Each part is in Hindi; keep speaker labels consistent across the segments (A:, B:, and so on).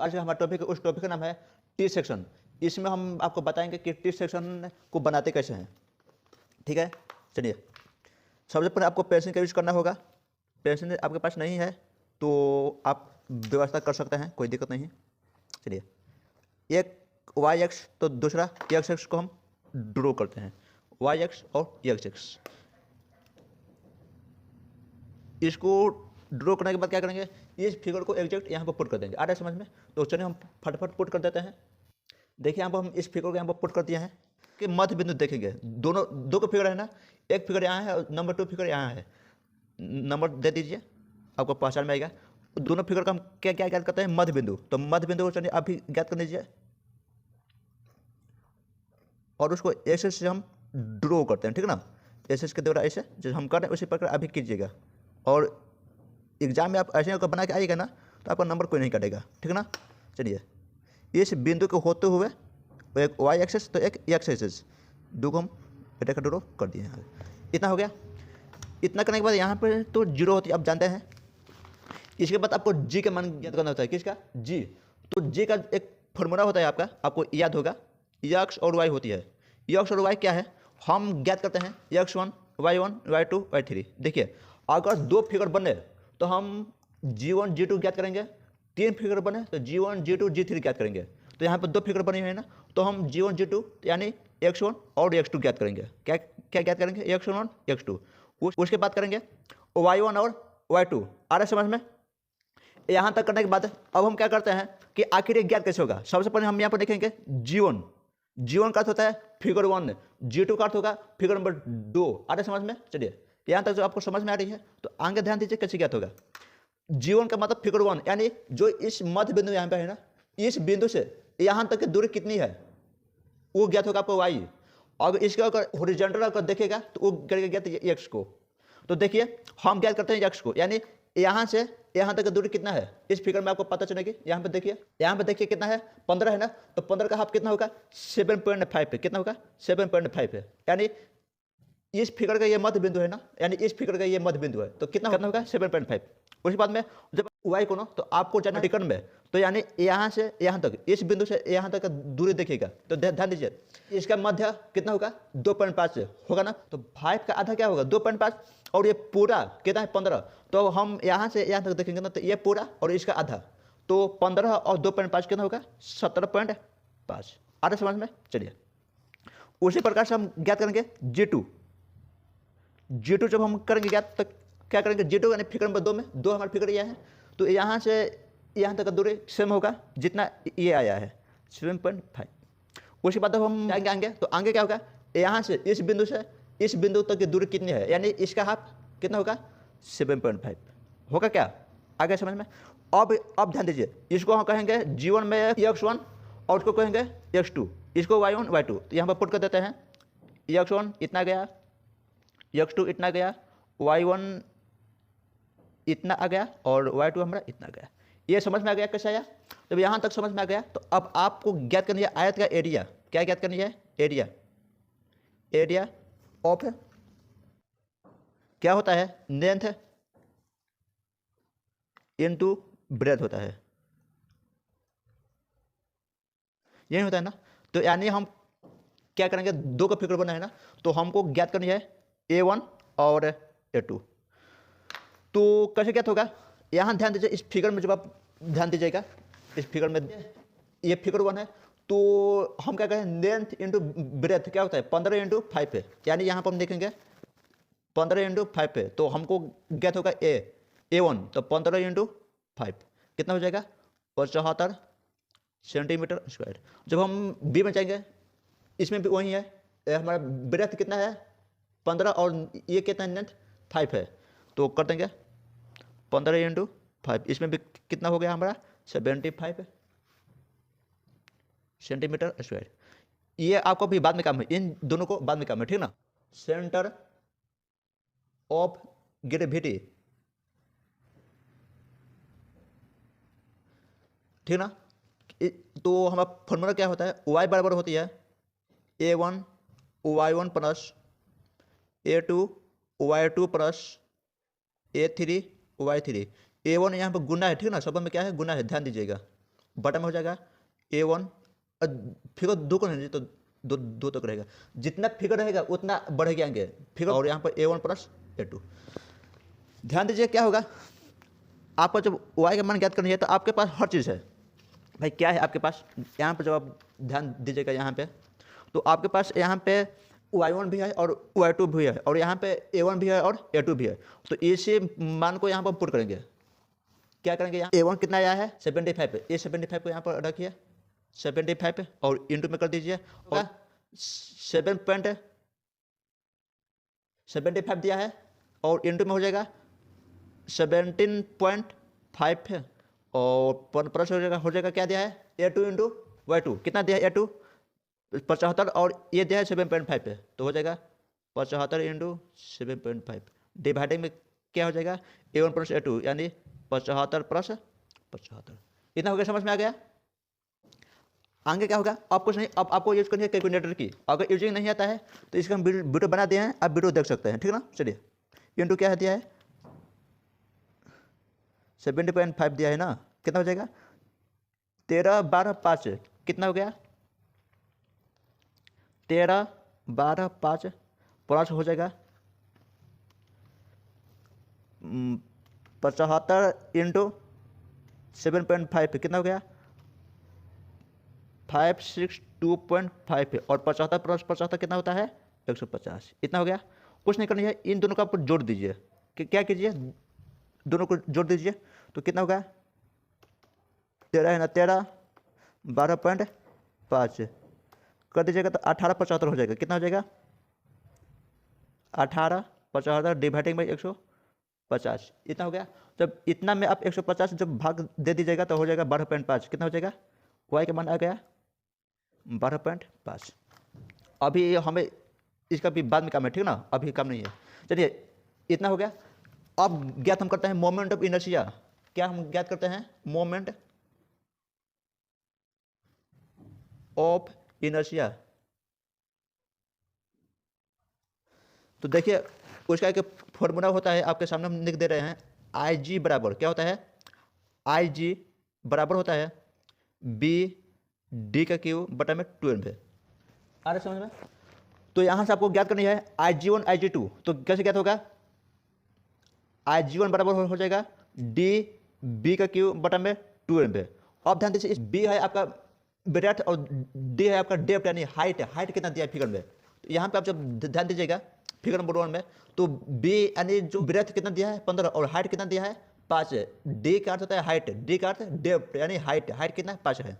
A: आज का हमारा टॉपिक उस टॉपिक का नाम है टी सेक्शन। इसमें हम आपको बताएंगे कि टी सेक्शन को बनाते कैसे हैं। ठीक है, चलिए सबसे पहले आपको पेंसिल का यूज करना होगा। पेंसिल आपके पास नहीं है तो आप व्यवस्था कर सकते हैं, कोई दिक्कत नहीं। चलिए एक वाई एक्स तो दूसरा एक्स एक्स को हम ड्रॉ करते हैं, वाई एक्स और एक्स एक्स। इसको ड्रॉ करने के बाद क्या करेंगे, इस फिगर को एग्जैक्ट यहाँ पर पुट कर देंगे। आ रहा है समझ में? तो चलिए हम फटाफट पुट कर देते हैं। देखिए यहाँ पर हम इस फिगर को यहाँ पर पुट कर दिए हैं कि मध्य बिंदु देखेंगे। दोनों दो का फिगर है ना, एक फिगर यहाँ है और नंबर 2 फिगर यहाँ है। नंबर दे दीजिए, आपको पहचान में आएगा। दोनों फिगर का हम क्या क्या ज्ञात करते हैं, मध्य बिंदु। तो मध्य बिंदु को चलिए आप भी ज्ञात कर लीजिए और उसको ऐसे से हम ड्रॉ करते हैं। ठीक है ना, ऐसे के द्वारा ऐसे जो हम कर रहे हैं उसी प्रकार अभी कीजिएगा। और एग्जाम में आप ऐसे अगर बना के आइएगा ना तो आपका नंबर कोई नहीं काटेगा। ठीक है ना, चलिए इस बिंदु के होते हुए एक वाई एक्सेस तो एक एक्स एक्सेस, दो को हम बेटा का ड्रॉ कर दिए हैं। इतना हो गया। इतना करने के बाद यहाँ पर तो जीरो होती है, आप जानते हैं। इसके बाद आपको जी का मान ज्ञात करना होता है। किसका? जी। तो जी का एक फॉर्मूला होता है आपका, आपको याद होगा, एक्स और वाई होती है। एक्स और वाई क्या है हम ज्ञात करते हैं, x1 y1 y2 y3। देखिए अगर दो फिगर बने तो हम g1 g2 ज्ञात करेंगे, तीन फिगर बने तो g1 g2 g3 ज्ञात करेंगे। तो यहाँ पर दो फिगर बनी हुई है ना, तो हम g1 g2 यानी x1 और x2 ज्ञात करेंगे। क्या क्या ज्ञात करेंगे? x1 x2। उसके बाद करेंगे y1 और y2। आ रहा है समझ में? यहाँ तक करने के बाद अब हम क्या करते हैं कि आखिर ये ज्ञात कैसे होगा। सबसे पहले हम यहाँ पर देखेंगे g1। g1 का अर्थ होता है फिगर 1, g2 का अर्थ होगा फिगर नंबर 2। आ रहा है समझ में? चलिए यहाँ तक जो आपको समझ में आ रही है तो आगे ध्यान दीजिए कैसे ज्ञात होगा। g1 का मतलब फिगर 1, यानी जो इस मध्य बिंदु यहाँ पे है ना, इस बिंदु से यहाँ तक की दूरी कितनी है वो ज्ञात होगा आपको y। और इसके अगर हॉरिजॉन्टल अगर देखेगा तो वो करेगा ज्ञात x को। तो देखिए हम ज्ञात करते हैं x को, यानी यहाँ से यहाँ तक दूरी कितना है इस फिगर में आपको पता चलेगी। यहाँ पे देखिए कितना है, 15 है ना, तो 15 का हाफ कितना होगा, 7.5 है। कितना होगा? 7.5 है। यानी इस फिगर का ये मध्य बिंदु है ना, यानी इस फिगर का ये मध्य बिंदु है, तो कितना होगा? 7.5। उसके बाद में जब y को ना तो आपको जाना टिकट में, तो यानी यहाँ से यहाँ तक, इस बिंदु से यहाँ तक का दूरी देखिएगा। तो ध्यान दीजिए इसका मध्य कितना होगा, 2.5 होगा ना। तो 5 का आधा क्या होगा, 2.5, और ये पूरा कितना है, 15। तो हम यहाँ से यहाँ तक देखेंगे ना तो ये पूरा और इसका आधा, तो 15 और 2.5 कितना होगा, 17.5। आ रहा समझ में? चलिए उसी प्रकार से हम ज्ञात करेंगे G2 जब हम करेंगे ज्ञात तो क्या करेंगे, G2 यानी फिगर नंबर 2 में, दो हमारे फिगर यह है, तो यहाँ से यहाँ तक का दूरी सेम होगा जितना ये आया है, 7.5। उसके बाद जब हम आएंगे तो आगे क्या होगा, यहाँ से इस बिंदु तक की दूरी कितनी है, यानी इसका हाफ कितना होगा, 7.5 होगा। क्या आगे समझ में? अब ध्यान दीजिए, इसको हम कहेंगे G1 में x1 और उसको कहेंगे x2, इसको y1 y2। तो यहाँ पर पुट कर देते हैं, x1 इतना गया, x2 इतना गया, y1 इतना आ गया और y2 हमारा इतना गया। ये समझ में आ गया कैसे आया? जब यहाँ तक समझ में आ गया तो अब आपको ज्ञात करनी है आयत का एरिया। क्या ज्ञात करनी है? एरिया ऑफ क्या होता है, लेंथ इनटू ब्रेथ होता है, यही होता है ना। तो यानी हम क्या करेंगे, दो का फिगर बना है ना, तो हमको ज्ञात करनी है A1 और A2। तो कैसे ज्ञात होगा, यहाँ ध्यान दीजिए, इस फिगर में जब आप ध्यान दीजिएगा, इस फिगर में ये फिगर 1 है, तो हम क्या करें, लेंथ इंटू ब्रेथ क्या होता है, 15 × 5 है। यानी यहाँ पर हम देखेंगे 15 × 5 है, तो हमको ज्ञात होगा A1, तो 15 × 5 कितना हो जाएगा, 75 सेंटीमीटर स्क्वायर। जब हम बी में जाएंगे, इसमें भी वही है, हमारा ब्रेथ कितना है 15 और ये कितना है, लेंथ 5 है। तो कर देंगे 15 × 5, इसमें भी कितना हो गया हमारा, 75 सेंटीमीटर स्क्वायर। ये आपको भी बाद में काम है, इन दोनों को बाद में काम है, ठीक ना। सेंटर ऑफ ग्रेविटी, ठीक ना। तो हमारा फॉर्मूला क्या होता है, y बराबर होती है A1 y1 plus A2 y2 plus A3 y3। A1 यहाँ पर गुना है, ठीक ना, सब में क्या है, गुना है, ध्यान दीजिएगा। बटा में हो जाएगा A1, फिगर 2 को नहीं तो दो तक रहेगा, जितना फिगर रहेगा उतना बढ़ेगा आगे फिगर, और यहाँ पर A1 प्लस A2। ध्यान दीजिए क्या होगा, आपको जब y का मान ज्ञात करनी है तो आपके पास हर चीज़ है भाई, क्या है आपके पास, यहाँ पर जब आप ध्यान दीजिएगा यहाँ पे, तो आपके पास यहाँ पे y1 भी है और y2 भी है, और यहाँ पे A1 भी है और A2 भी है। तो इसी मान को यहाँ पर पुट करेंगे, क्या करेंगे, यहाँ A1 कितना आया है 75, ये 75 को यहाँ पर रखिए 75 और इंटू में कर दीजिए, और 7.75 दिया है और इंटू में हो जाएगा 17.5 है, और प्लस हो जाएगा क्या दिया है A2 इंटू y2, कितना दिया है A2 75 और ये दिया है 7.5 है, तो हो जाएगा 75 इंटू 7.5 डिवाइडिंग में क्या हो जाएगा A1 प्लस A2 यानी 75 प्लस 75। इतना हो गया, समझ में आ गया। आगे क्या होगा, आप कुछ नहीं, अब आपको यूज करनी है कैलकुलेटर की, अगर यूजिंग नहीं आता है तो इसका हम वीडियो बना दिए हैं, आप वीडियो देख सकते हैं, ठीक ना। चलिए इंटू क्या है दिया है 70.5 दिया है ना, कितना हो जाएगा 13 12 5, कितना हो गया 13 12 5 प्लस हो जाएगा 75 इंटू 7.5, कितना हो गया 562.5 और 75 प्लस 75 कितना होता है 150, इतना हो गया। कुछ नहीं करनी है, इन दोनों को आप जोड़ दीजिए, कि क्या कीजिए दोनों को जोड़ दीजिए, तो कितना होगा 13 है ना 13 12.5 कर दीजिएगा तो 1875 हो जाएगा, कितना हो जाएगा 1875 डिवाइडिंग बाई 150, इतना हो गया। जब इतना में आप 150 जब भाग दे दीजिएगा तो हो जाएगा 12.5, कितना हो जाएगा y का मान आ गया 12.5। अभी हमें इसका भी बाद में काम है, ठीक ना, अभी काम नहीं है। चलिए इतना हो गया। अब ज्ञात हम करते हैं मोमेंट ऑफ इनर्शिया, क्या हम ज्ञात करते हैं मोमेंट ऑफ इनर्शिया। तो देखिए उसका एक फॉर्मूला होता है, आपके सामने हम लिख दे रहे हैं, आई जी बराबर क्या होता है, आई जी बराबर होता है बी डी का क्यू बटा में 2n है, आ रहा समझ में। तो यहाँ से आपको ज्ञात करनी है IG1 IG2, तो कैसे ज्ञात होगा IG1 बराबर हो जाएगा डी बी का क्यू बटा में 2n है। अब ध्यान दीजिए, इस बी है आपका ब्रेथ और डी है आपका डेप्थ यानी हाइट है, हाइट कितना दिया है फिगर में। तो यहाँ पे आप जब ध्यान दीजिएगा फिगर नंबर 1 में, तो बी यानी जो ब्रेथ कितना दिया है 15 और हाइट कितना दिया है 5 है, डी का अर्थ होता है हाइट, डी का अर्थ डेप्थ यानी हाइट, हाइट कितना 5 है।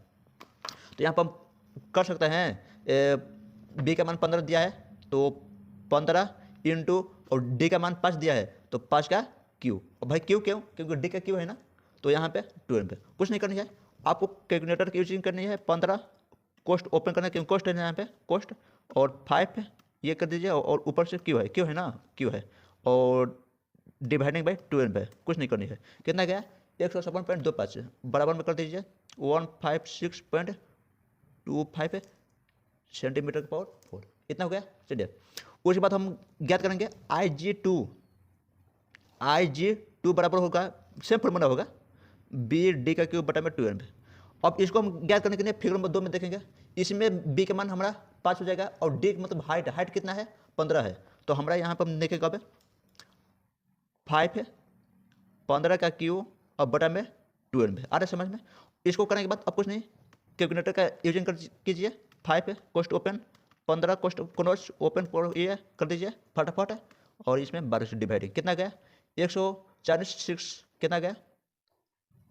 A: तो यहाँ पर हम कर सकते हैं बी का मान 15 दिया है तो 15 इंटू और डी का मान 5 दिया है तो 5 का क्यू, और भाई क्यू क्यों, क्योंकि डी का क्यू है ना, तो यहाँ पे 2n पे कुछ नहीं करनी है, आपको कैलकुलेटर की यूजिंग करनी है। 15 कोस्ट ओपन करना है क्योंकि कोस्ट है यहाँ पे कोस्ट, और 5 ये कर दीजिए और ऊपर से क्यू है ना, क्यू है, और डिवाइडिंग बाई 2n पे कुछ नहीं करनी है। कितना गया 157.25 बराबर में कर दीजिए 156.25 सेंटीमीटर के पावर 4, इतना हो गया। चलिए उसके बाद हम ज्ञात करेंगे IG2 बराबर होगा, सेम फॉर्मूला होगा बी डी का क्यूब बटा में 2n पे। अब इसको हम ज्ञात करने के लिए फिगर नंबर 2 में देखेंगे, इसमें बी का मान हमारा 5 हो जाएगा और डी मतलब हाइट, हाइट कितना है 15 है, तो हमारा यहाँ पर हम देखेंगे कब 5 है 15 का क्यू और बटा में 2n पे, आ रहा समझ में। इसको करने के बाद अब कुछ नहीं, कैलकुलेटर का यूजिंग कर कीजिए, 5 है कोस्ट ओपन 15 कोस्ट कोनोस ओपन ये कर दीजिए फटाफट, और इसमें 12 से डिवाइडिंग कितना गया 146 कितना गया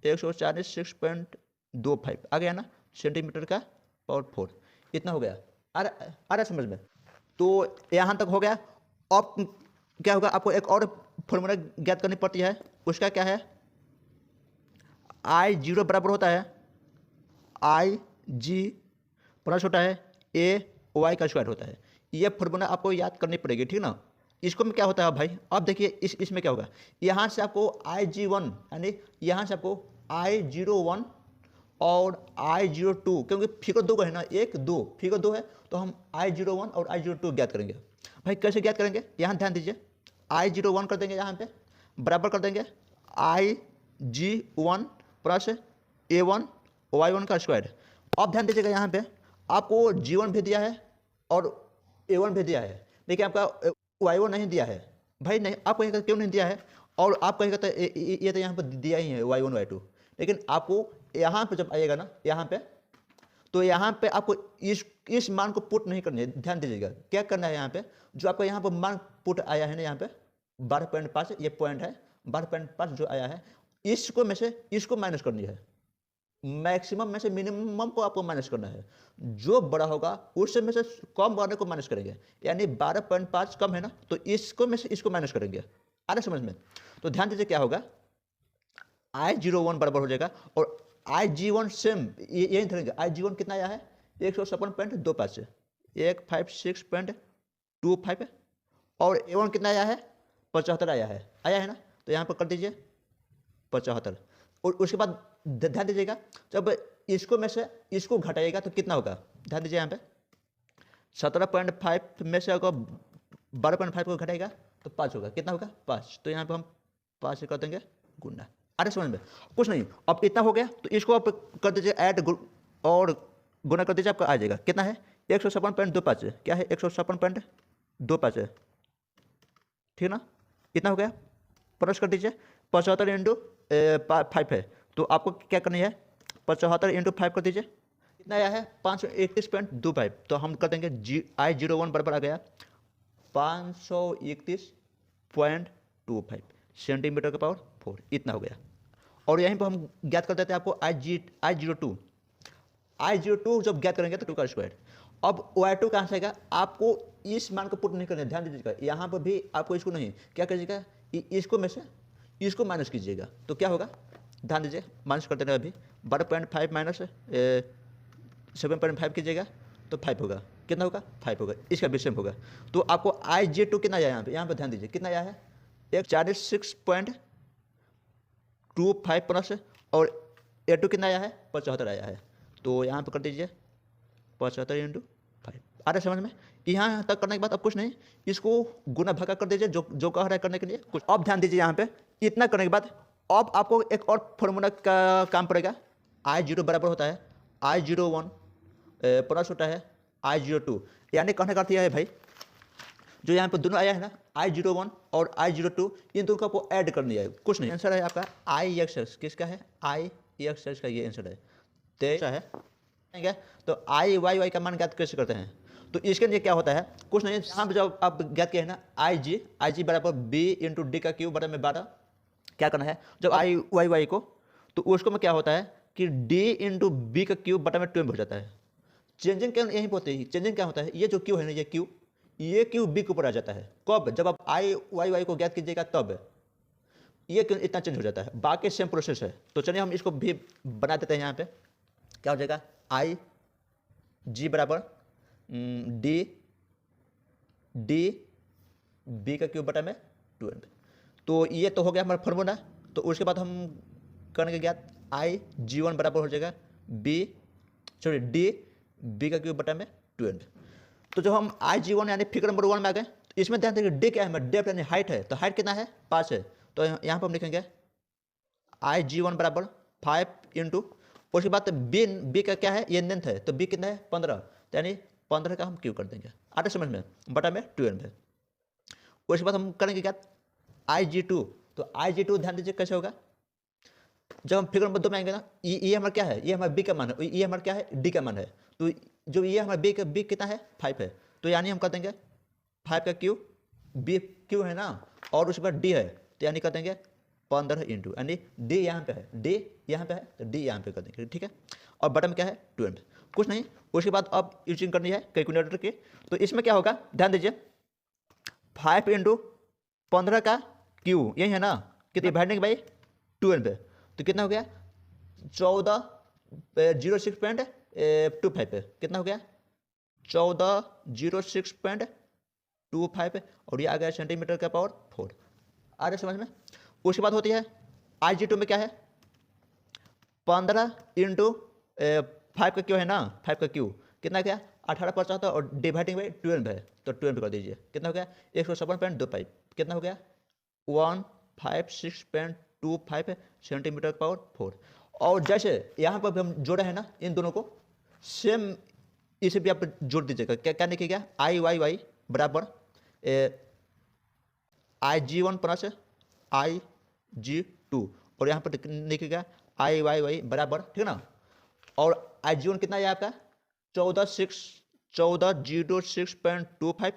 A: 146.25 आ गया ना सेंटीमीटर का पावर 4, इतना हो गया। आ रहा समझ में। तो यहाँ तक हो गया। अब क्या होगा, आपको एक और फॉर्मूला ज्ञात करनी पड़ती है, उसका क्या है I0 बराबर होता है IG प्लस होता है AY का स्क्वायर होता है। ये फॉर्मूला आपको याद करनी पड़ेगी, ठीक ना। इसको में क्या होता है भाई, अब देखिए इसमें क्या होगा, यहाँ से आपको IG1 यानी यहाँ से आपको I01 और I02, क्योंकि फिगर 2 का है ना, 1 2 फिगर 2 है, तो हम I01 और I02 ज्ञात करेंगे। भाई कैसे ज्ञात करेंगे, यहाँ ध्यान दीजिए, I01 कर देंगे यहाँ पे बराबर कर देंगे IG1 प्लस A1 y1 का स्क्वायर। अब ध्यान दीजिएगा यहाँ पे आपको g1 भी दिया है और a1 भी दिया है, लेकिन आपका y1 नहीं दिया है। भाई नहीं, आप कहेगा क्यों नहीं दिया है, और आप कहेगा तो ये तो यहाँ पर दिया ही है y1 y2, लेकिन आपको यहाँ पे जब आइएगा ना यहाँ पे, तो यहाँ पे आपको इस मान को पुट नहीं करना है। ध्यान दीजिएगा क्या करना है, यहाँ पे जो आपका यहाँ पर मान पुट आया है ना, यहाँ पे 12.5 ये पॉइंट है, 12.5 जो आया है, इसको में से इसको माइनस करनी है। मैक्सिमम में से मिनिमम को आपको माइनस करना है। जो बड़ा होगा उससे में से कम वाले को माइनस करेंगे, यानी 12.5 कम है ना, तो इसको में से इसको माइनस करेंगे। आ रहा समझ में? तो ध्यान दीजिए क्या होगा, I01 बराबर हो जाएगा, और IG1 सेम यही धरेंगे। IG1 कितना आया है 156.25 से 156.25, और A1 कितना आया है 75 आया है ना, तो यहाँ पर कर दीजिए 75। और उसके बाद ध्यान दीजिएगा जब इसको में से इसको घटाइएगा तो कितना होगा, ध्यान दीजिए यहाँ पे 17.5 में से अगर 12.5 को घटाएगा तो 5 होगा, कितना होगा 5। तो यहाँ पे हम 5 से कर देंगे गुना। अरे समझ में कुछ नहीं। अब इतना हो गया तो इसको आप कर दीजिए ऐड और गुना कर दीजिए, आपका आ जाएगा कितना है 156.25, क्या है 156.25 है, ठीक ना। इतना हो गया, प्लस कर दीजिए 75 इंटू 5 है, तो आपको क्या करनी है 75 इंटू 5 कर दीजिए, कितना आया है 531.25। तो हम कर देंगे I01 बराबर आ गया 531.25 सेंटीमीटर के पावर 4, इतना हो गया। और यहीं पर हम ज्ञात कर देते हैं आपको I02 जब ज्ञात करेंगे तो 2 का स्क्वायर। अब y2 कहाँ से आएगा, आपको इस मान को पुट नहीं करना, ध्यान दीजिएगा यहाँ पर भी आपको इसको नहीं, क्या कीजिएगा इसको में से इसको माइनस कीजिएगा, तो क्या होगा ध्यान दीजिए, माइनस कर देना। अभी 12.5 माइनस 7.5 कीजिएगा तो 5 होगा, कितना होगा 5 होगा, इसका भी सेम होगा। तो आपको IG2 कितना आया यहाँ पे ध्यान दीजिए कितना आया है 146.25 प्लस, और A2 कितना आया है 75 आया है, तो यहाँ पे कर दीजिए 75 इंटू 5। आ रहा समझ में? यहाँ तक करने के बाद अब कुछ नहीं, इसको गुना भागा कर दीजिए जो कह रहा है करने के लिए कुछ। अब ध्यान दीजिए यहाँ पे इतना करने के बाद अब आपको एक और फॉर्मूला का काम पड़ेगा। I0 बराबर होता है I01 प्लस होता है I02, यानी कहने का अर्थ यह है भाई, जो यहाँ पर दोनों आया है ना I01 और I02, इन दोनों को आपको ऐड करनी है, कुछ नहीं। आंसर है आपका IXS, किसका है IXS का ये आंसर है, तेईस है। तो IYY का मान ज्ञात कैसे करते हैं, तो इसके लिए क्या होता है कुछ नहीं, यहाँ पर जब आप ज्ञात किए हैं ना IG बराबर B इंटू डी का क्यूब बराबर में 12, क्या करना है जब IYY को, तो उसको में क्या होता है कि D इंटू बी का क्यूब बटा में 12 हो जाता है। चेंजिंग क्या यहीं पर होती है, चेंजिंग क्या होता है, ये जो क्यू है ना ये क्यू बी के ऊपर आ जाता है, कब जब आप IYY को ज्ञात कीजिएगा तब ये क्यों इतना चेंज हो जाता है, बाकी सेम प्रोसेस है। तो चलिए हम इसको भी बना देते हैं। यहाँ पे क्या हो जाएगा IG बराबर डी बी का क्यूब बटा में 12। तो ये तो हो गया हमारा फॉर्मूला। तो उसके बाद हम करेंगे ज्ञात IG1 बराबर हो जाएगा डी बी का क्यूब बटा में 12। तो जब हम IG1 यानी फिगर नंबर 1 में आ गए, तो इसमें ध्यान देंगे डी क्या है, डेप्थ यानी हाइट है, तो हाइट कितना है 5 है, तो यहाँ पर हम लिखेंगे IG1 बराबर 5 इंटू, उसके बाद बी का क्या है ये लेंथ है, तो बी कितना है 15, तो यानी 15 का हम क्यू कर देंगे, आटे समझ में, बटा में 12 है। उसके बाद हम करेंगे क्या IG2, तो IG2 ध्यान दीजिए कैसे होगा, जब हम फिगर नंबर 2 में आएंगे ना, ये हमारा क्या है, ये हमारा बी का मान है, ये हमारा क्या है डी का मान है, तो जो ये हमारा बी कितना है 5 है, तो यानी हम कर देंगे 5 का क्यू, बी क्यू है ना, और उसके बाद डी है, तो यानी कर देंगे 15 इंटू, यानी डी यहाँ पे है, डी यहाँ पे है, तो डी यहाँ पे कर देंगे, ठीक है। और बटन में क्या है 12, कुछ नहीं। उसके बाद अब यूजिंग करनी है कैलकुलेटर की, तो इसमें क्या होगा ध्यान दीजिए 5 इंटू 15 का क्यू यही है ना, कितनी डिवाइडिंग बाई 12 पे, तो कितना हो गया 1406.25 कितना हो गया 1406.25, और ये आ गया सेंटीमीटर का पावर 4। आ रहा समझ में? उसके बाद होती है IG2 में क्या है 15 इंटू 5 का क्यू है ना, 5 का क्यू कितना गया 1875, और डिवाइडिंग बाई 12 है, तो 12 कर दीजिए, कितना हो गया 156.25, कितना हो गया 156.25 सेंटीमीटर पावर 4। और जैसे यहाँ पर भी हम जोड़े हैं ना इन दोनों को, सेम इसे भी आप जोड़ दीजिएगा। क्या क्या लिखिएगा, आई वाई वाई बराबर IG1 प्लस IG2, और यहाँ पर लिखिएगा आई वाई वाई बराबर, ठीक है ना। और IG1 कितना है आपका 1406.25,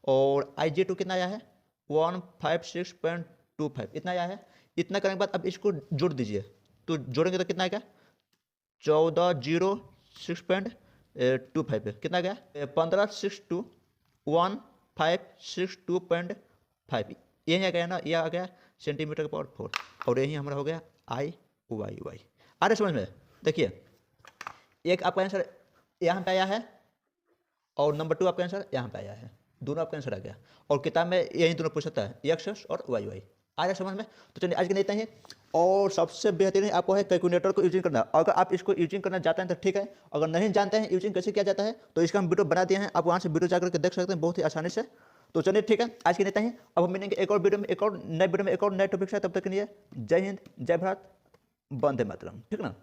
A: और IG2 कितना आया है 156.25, इतना आया है। इतना करने के बाद अब इसको जोड़ दीजिए, तो जोड़ेंगे तो कितना आएगा 1406.25, कितना गया 1562.156.5, यही आ गया ना, ये आ गया सेंटीमीटर पर 4, और यही हमारा हो गया आई वाई वाई। आ रहे समझ में? देखिए एक आपका आंसर यहाँ पे आया है और नंबर 2 आपका आंसर यहाँ पे आया है, दोनों आपका आंसर आ गया। और किताब में यही दोनों पूछ सकता है, एक्स और वाई वाई। आ रहा समझ में? तो चलिए आज के लिए इतना ही। और सबसे बेहतरीन आपको है कैलकुलेटर को यूजिंग करना। अगर आप इसको यूजिंग करना जानते हैं तो ठीक है, अगर नहीं जानते हैं यूजिंग कैसे किया जाता है तो इसका हम वीडियो बना दिए हैं, आप वहाँ से वीडियो जाकर के देख सकते हैं बहुत ही आसानी से। तो चलिए ठीक है, आज के लिए इतना ही। अब हम मिलेंगे एक और वीडियो में, एक और नए वीडियो में, एक और नए टॉपिक से। तब तक के लिए जय हिंद, जय भारत, वंदे मातरम, ठीक ना।